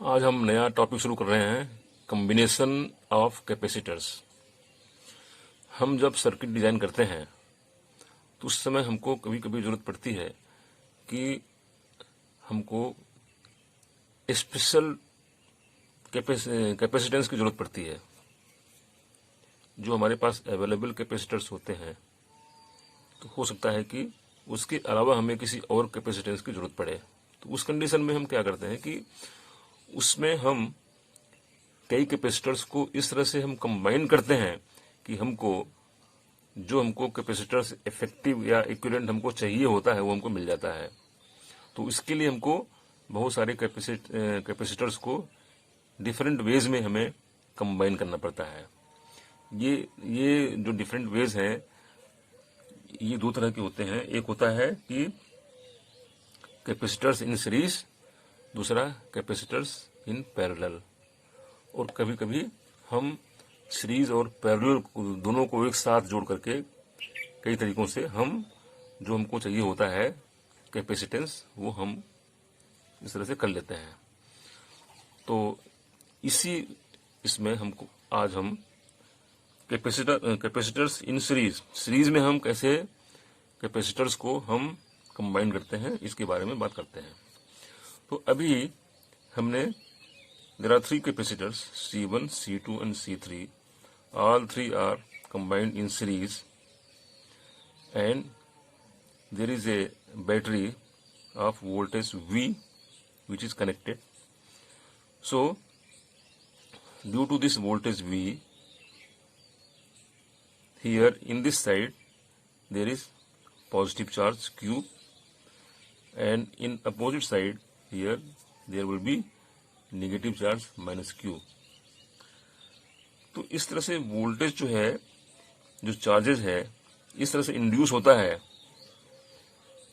आज हम नया टॉपिक शुरू कर रहे हैं, कॉम्बिनेशन ऑफ कैपेसिटर्स। हम जब सर्किट डिजाइन करते हैं तो उस समय हमको कभी कभी जरूरत पड़ती है कि हमको स्पेशल कैपेसिटेंस की जरूरत पड़ती है। जो हमारे पास अवेलेबल कैपेसिटर्स होते हैं तो हो सकता है कि उसके अलावा हमें किसी और कैपेसिटेंस की जरूरत पड़े। तो उस कंडीशन में हम क्या करते हैं कि उसमें हम कई कैपेसिटर्स को इस तरह से हम कंबाइन करते हैं कि हमको कैपेसिटर्स इफेक्टिव या इक्विवेलेंट हमको चाहिए होता है वो हमको मिल जाता है। तो इसके लिए हमको बहुत सारे कैपेसिटर्स को डिफरेंट वेज में हमें कंबाइन करना पड़ता है। ये जो डिफरेंट वेज हैं ये दो तरह के होते हैं। एक होता है कि कैपेसिटर्स इन सीरीज, दूसरा कैपेसिटर्स इन पैरेलल। और कभी कभी हम सीरीज और पैरेलल दोनों को एक साथ जोड़ करके कई तरीकों से जो हमको चाहिए होता है कैपेसिटेंस वो हम इस तरह से कर लेते हैं। तो इसमें हमको आज हम कैपेसिटर्स इन सीरीज में हम कैसे कैपेसिटर्स को हम कंबाइन करते हैं इसके बारे में बात करते हैं। तो अभी हमने there are three capacitors C1, C2 and C3. All three are combined in series and there is a battery of voltage V which is connected. So due to this voltage V, here in this side there is positive charge Q and in opposite side here there will be negative charge minus Q. तो इस तरह से voltage जो है, जो charges है, इस तरह से इंड्यूस होता है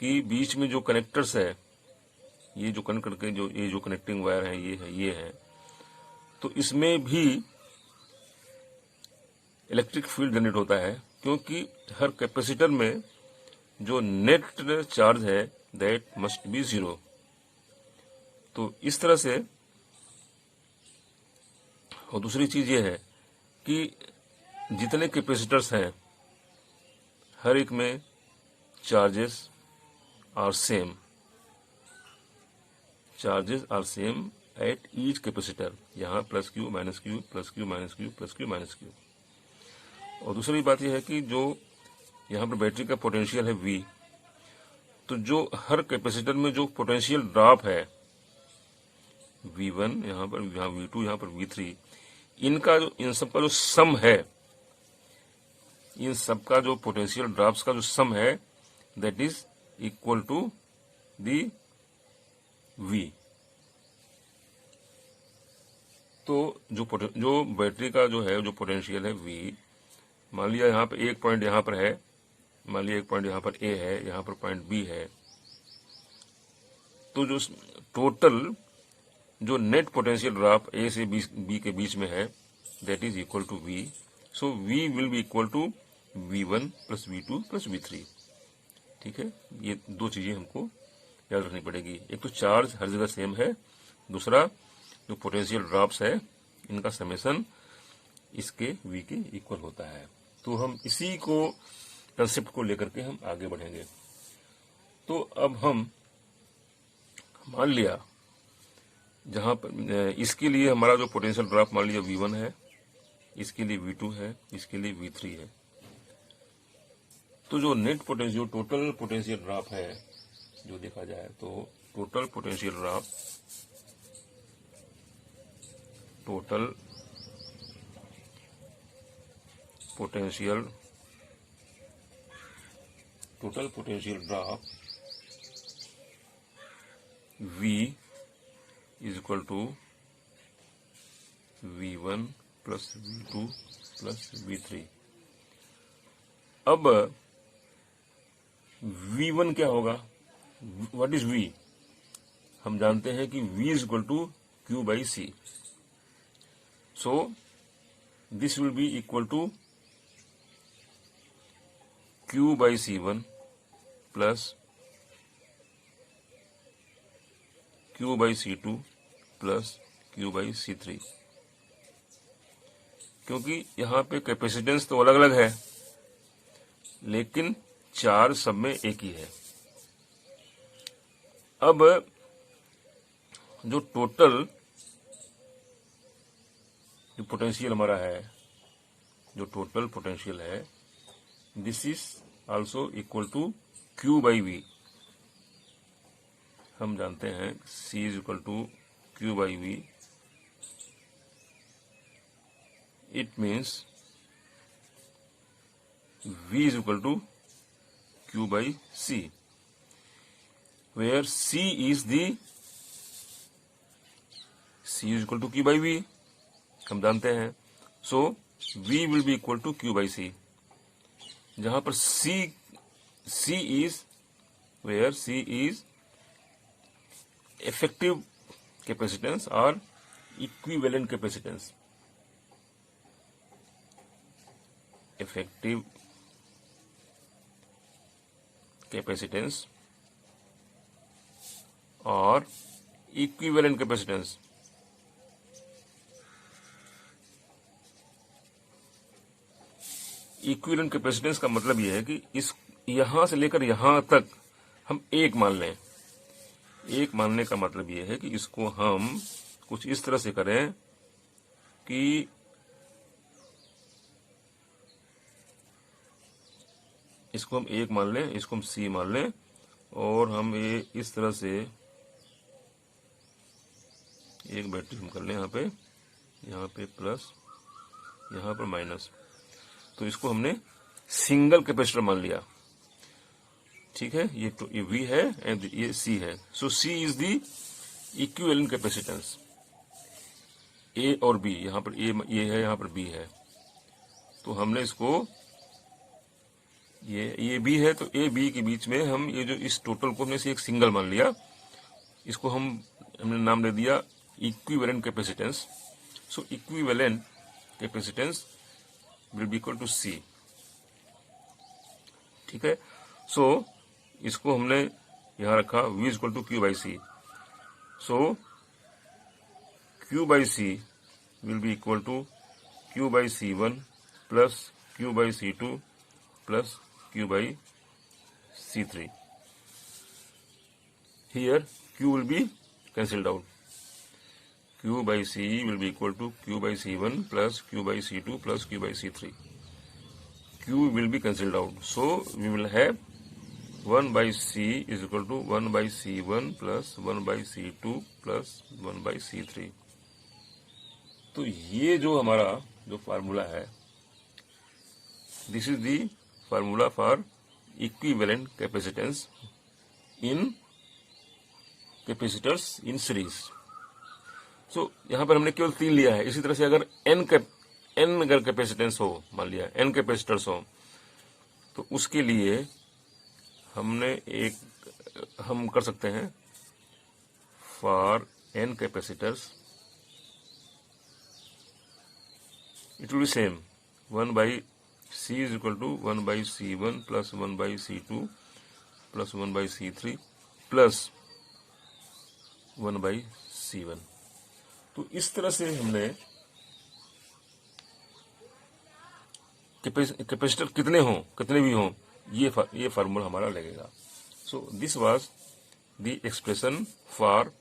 कि बीच में जो कनेक्टर्स है, ये जो कनेक्ट करके ये जो कनेक्टिंग वायर है, ये है, तो इसमें भी इलेक्ट्रिक फील्ड जनरेट होता है क्योंकि हर कैपेसिटर में जो नेट चार्ज है दैट मस्ट बी 0। तो इस तरह से। और दूसरी चीज ये है कि जितने कैपेसिटर्स हैं हर एक में charges are same at each capacitor. यहाँ plus Q minus Q, plus Q minus Q, plus Q minus Q. और दूसरी बात यह है कि जो यहाँ पर बैटरी का पोटेंशियल है V, तो जो हर कैपेसिटर में जो पोटेंशियल ड्रॉप है V1 यहाँ V2 यहाँ पर V3, इन सब का जो सम है, इन सब का जो पोटेंशियल ड्रॉप्स का जो सम है that is equal to the V। तो जो बैटरी का जो है जो पोटेंशियल है V, मान लिया यहाँ पे एक पॉइंट यहाँ पर है, मान लिया एक पॉइंट यहाँ पर A है, यहाँ पर पॉइंट B है, तो जो टोटल जो नेट पोटेंशियल ड्रॉप A से B के बीच में है that is equal to V। So V will be equal to V1 plus V2 plus V3। ठीक है, ये दो चीजें हमको याद रखनी पड़ेगी। एक तो चार्ज हर जगह सेम है, दूसरा जो पोटेंशियल ड्रॉप्स है इनका समेशन इसके V के इक्वल होता है। तो हम इसी को कंसेप्ट को लेकर के हम आगे बढ़ेंगे। तो अब हम मान लिया जहां पर इसके लिए हमारा जो पोटेंशियल ड्रॉप मान लिया V1 है, इसके लिए V2 है, इसके लिए V3 है। तो जो नेट पोटेंशियल, जो टोटल पोटेंशियल ड्रॉप है जो देखा जाए तो total potential drop, total potential drop V is equal to V1 plus V2 plus V3। अब V1 क्या होगा? What is V? हम जानते हैं कि V is equal to Q by C। So this will be equal to Q by C1 plus Q by C2 plus Q/C3, क्योंकि यहाँ पे कैपेसिटेंस तो अलग अलग है लेकिन चार्ज सब में एक ही है। अब जो टोटल जो पोटेंशियल हमारा है, जो टोटल पोटेंशियल है, this is also equal to Q/V। हम जानते हैं C is equal to Q/V। It means V is equal to Q/C, where C is equal to Q/V, हम जानते हैं। So V will be equal to Q/C, जहां पर C is where C is effective capacitance or equivalent capacitance, effective capacitance और equivalent capacitance. Equivalent capacitance का मतलब यह है कि इस यहां से लेकर यहां तक हम एक मान लें। एक मानने का मतलब यह है कि इसको हम कुछ इस तरह से करें कि इसको हम एक मान लें, इसको हम C मान लें, और हम ये इस तरह से एक बैटरी हम कर लें यहाँ पे प्लस, यहाँ पर माइनस। तो इसको हमने सिंगल कैपेसिटर मान लिया, ठीक है। ये V है एंड ये C है। सो C is the equivalent capacitance. A और B, यहाँ पर A है, यहाँ पर B है। तो हमने इसको ये B है, तो A B के बीच में हम ये जो इस टोटल को हमने से एक सिंगल मान लिया, इसको हमने नाम दे दिया equivalent capacitance. So equivalent capacitance will be equal to C, ठीक है। सो इसको हमने यहां रखा V is equal to Q/C। So Q/C will be equal to Q/C1 plus Q/C2 plus Q/C3। Here Q will be cancelled out. Q/C will be equal to Q/C1 plus Q/C2 plus Q/C3. Q will be cancelled out. So we will have 1/C is equal to 1/C1 plus 1/C2 plus 1/C3. तो ये जो हमारा जो formula है, this is the formula for equivalent capacitance in capacitors in series. So यहां पर हमने केवल 3 लिया है। इसी तरह से अगर n अगर कैपेसिटेंस हो, मान लिया n कैपेसिटर्स हो, तो उसके लिए हम कर सकते हैं for n capacitors it will be same 1/C is equal to 1/C1 plus 1/C2 plus 1/C3 plus 1/C1। तो इस तरह से हमने कैपेसिटर कितने भी हों, ये फार्मूला हमारा लगेगा। So this was the expression for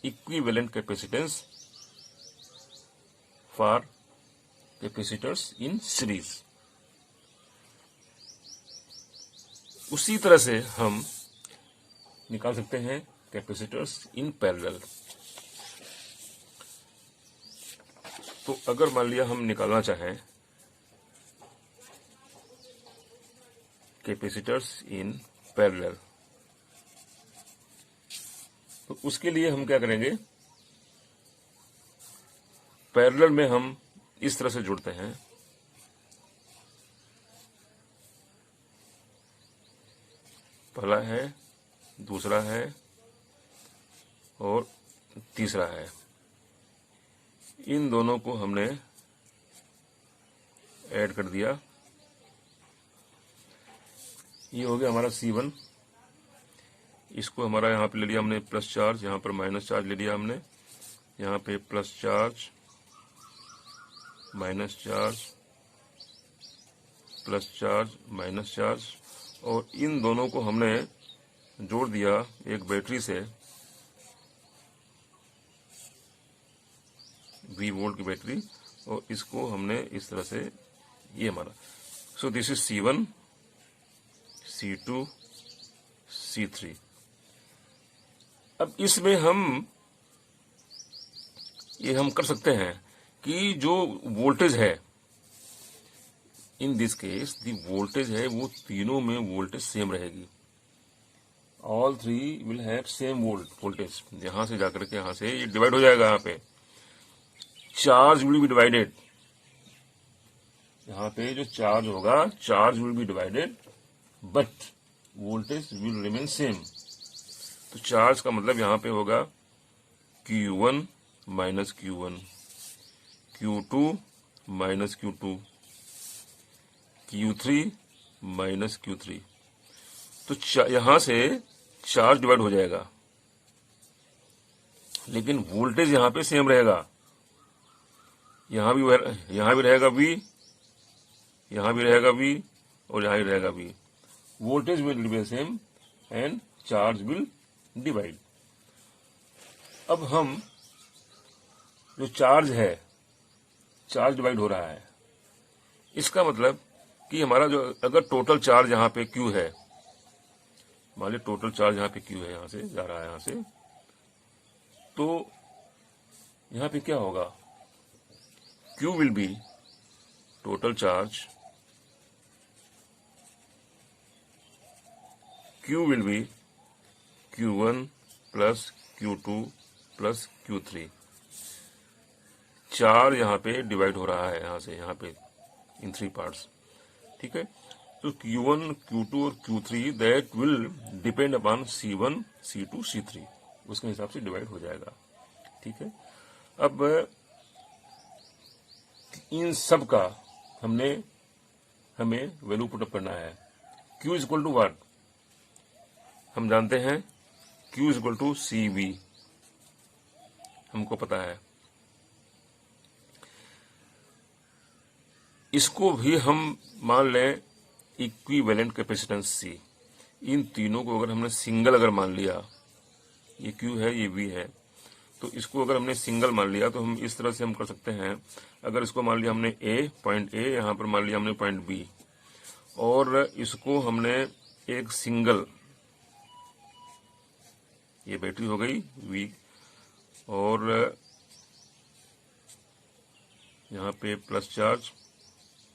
equivalent capacitance for capacitors in series. उसी तरह से हम निकाल सकते हैं कैपेसिटर्स इन पैरेलल। तो अगर मान लिया हम निकालना चाहें कैपेसिटर्स इन पैरेलल, तो उसके लिए हम क्या करेंगे, पैरेलल में हम इस तरह से जुड़ते हैं। पहला है, दूसरा है और तीसरा है। इन दोनों को हमने ऐड कर दिया। ये हो गया हमारा C1। इसको हमारा यहाँ पे ले लिया हमने प्लस चार्ज, यहाँ पर माइनस चार्ज ले लिया हमने। यहाँ पे plus charge, minus charge, plus charge, minus charge, और इन दोनों को हमने जोड़ दिया एक बैटरी से, V वोल्ट की बैटरी, और इसको हमने इस तरह से ये हमारा, so this is C1, C2, C3। अब इसमें हम कर सकते हैं कि जो वोल्टेज है, in this case the voltage है वो तीनों में वोल्टेज सेम रहेगी। All three will have same voltage. यहां से जाकर के यहां से ये डिवाइड हो जाएगा। यहाँ पे चार्ज विल बी डिवाइडेड, यहाँ पे जो चार्ज होगा, charge will be divided but voltage will remain same. तो चार्ज का मतलब यहाँ पे होगा Q1 minus Q1, Q2 minus Q2, Q3 minus Q3। तो यहां से चार्ज डिवाइड हो जाएगा, लेकिन वोल्टेज यहां पे सेम रहेगा। यहां भी रहेगा V, यहां भी रहेगा V, और यहां भी रहेगा V। Voltage will be same and charge will divide. अब हम जो चार्ज है, चार्ज डिवाइड हो रहा है, इसका मतलब कि हमारा जो अगर टोटल चार्ज यहाँ पे Q है, मान लीजिए टोटल चार्ज यहाँ पे Q है, यहाँ से जा रहा है यहाँ से, तो यहाँ पे क्या होगा, Q will B total charge, Q will B Q1 plus Q2 plus Q3। Charge यहाँ पे डिवाइड हो रहा है यहाँ से यहाँ पे इन थ्री पार्ट्स, ठीक है। तो Q1, Q2 और Q3 that will depend upon C1, C2, C3, उसके हिसाब से डिवाइड हो जाएगा, ठीक है। अब इन सब का हमें वैल्यू पुटअप करना है। Q is equal to what, हम जानते हैं Q is equal to CV, हमको पता है। इसको भी हम मान लें इक्विवेलेंट कैपेसिटेंस C। इन तीनों को अगर हमने सिंगल अगर मान लिया, ये Q है, ये V है, तो इसको अगर हमने सिंगल मान लिया तो हम इस तरह से हम कर सकते हैं। अगर इसको मान लिया हमने पॉइंट A, यहाँ पर मान लिया हमने पॉइंट B, और इसको हमने एक सिंगल, ये बैटरी हो गई V, और यहाँ पे प्लस चार्ज,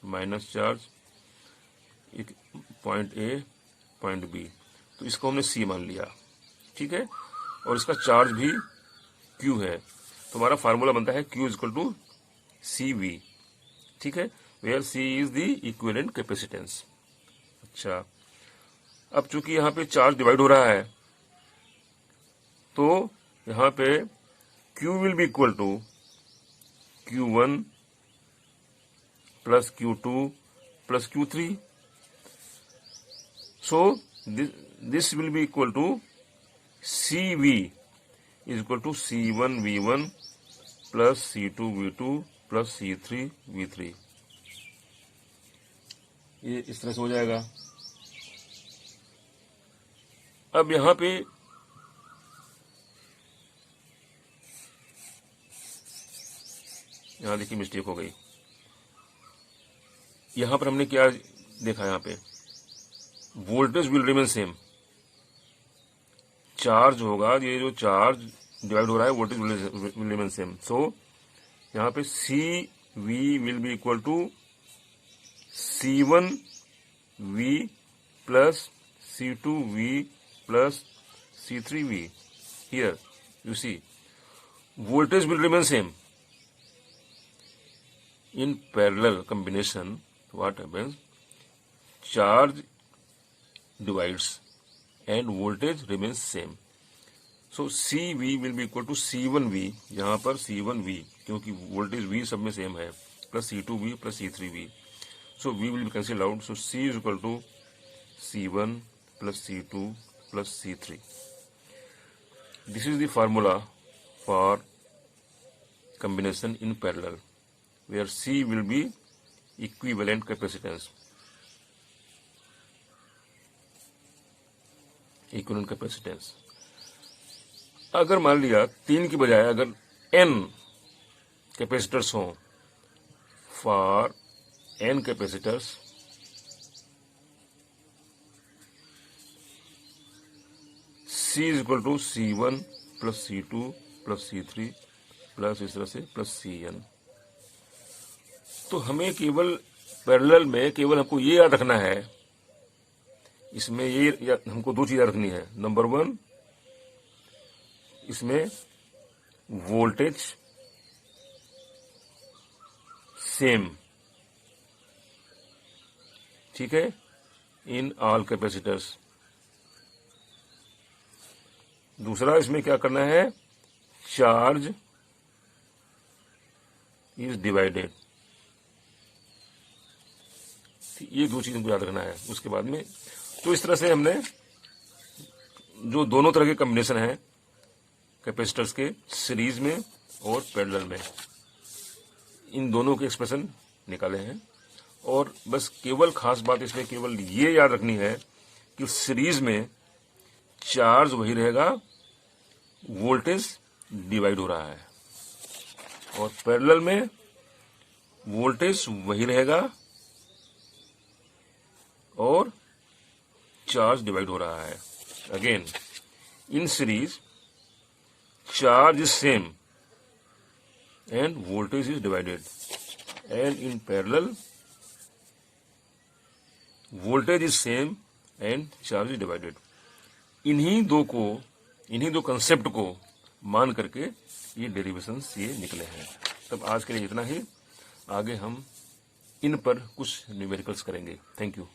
माइनस चार्ज, एक पॉइंट A, पॉइंट B, तो इसको हमने C मान लिया, ठीक है। और इसका चार्ज भी Q है, तो हमारा फार्मूला बनता है Q is equal to CV, ठीक है, where C is the equivalent capacitance. अच्छा, अब चूंकि यहाँ पे चार्ज डिवाइड हो रहा है, तो यहाँ पे Q will be equal to Q1 plus Q2 plus Q3। So this will be equal to CV is equal to C1 V1 plus C2 V2 plus C3 V3। ये इस तरह से हो जाएगा। अब यहां पे देखिए मिस्टेक हो गई। यहां पर हमने क्या देखा, यहां पे voltage will remain same, charge होगा, ये जो चार्ज डिवाइड हो रहा है, voltage will remain same. So यहाँ पे CV will be equal to C1 V plus C2 V plus C3 V। Here you see voltage will remain same. In parallel combination, what happens? Charge divides and voltage remains same. So CV will be equal to C1V, यहाँ पर C1V क्योंकि voltage V सब में same है, plus C2V plus C3V. So V will be cancelled out. So C is equal to C1 plus C2 plus C3. This is the formula for combination in parallel where C will be equivalent capacitance. Equivalent capacitance. अगर मान लिया 3 की बजाय अगर n capacitors हों, for n capacitors C is equal to C1 plus C2 plus C3 plus इस तरह से प्लस Cn, तो हमें केवल पैरेलल में केवल हमको ये याद रखना है, इसमें ये हमको 2 चीजें रखनी है। नंबर 1, इसमें वोल्टेज सेम, ठीक है, इन ऑल कैपेसिटर्स। दूसरा, इसमें क्या करना है, चार्ज इज डिवाइडेड। ये 2 चीजों को याद रखना है। उसके बाद में तो इस तरह से हमने जो दोनों तरह के कॉम्बिनेशन है कैपेसिटर्स के, सीरीज में और पैरेलल में, इन दोनों के एक्सप्रेशन निकाले हैं। और बस केवल खास बात इसमें केवल ये याद रखनी है कि सीरीज में चार्ज वही रहेगा, वोल्टेज डिवाइड हो रहा है, और पैरेलल में वोल्टेज वही रहेगा और चार्ज डिवाइड हो रहा है। Again, in series charge is same end voltage is divided, and in parallel voltage is same and charge is divided. इन्हीं दो कंसेप्ट को मान करके ये डेरिवेशंस ये निकले हैं। तब आज के लिए इतना ही, आगे हम इन पर कुछ न्यूमेरिकल्स करेंगे। Thank you.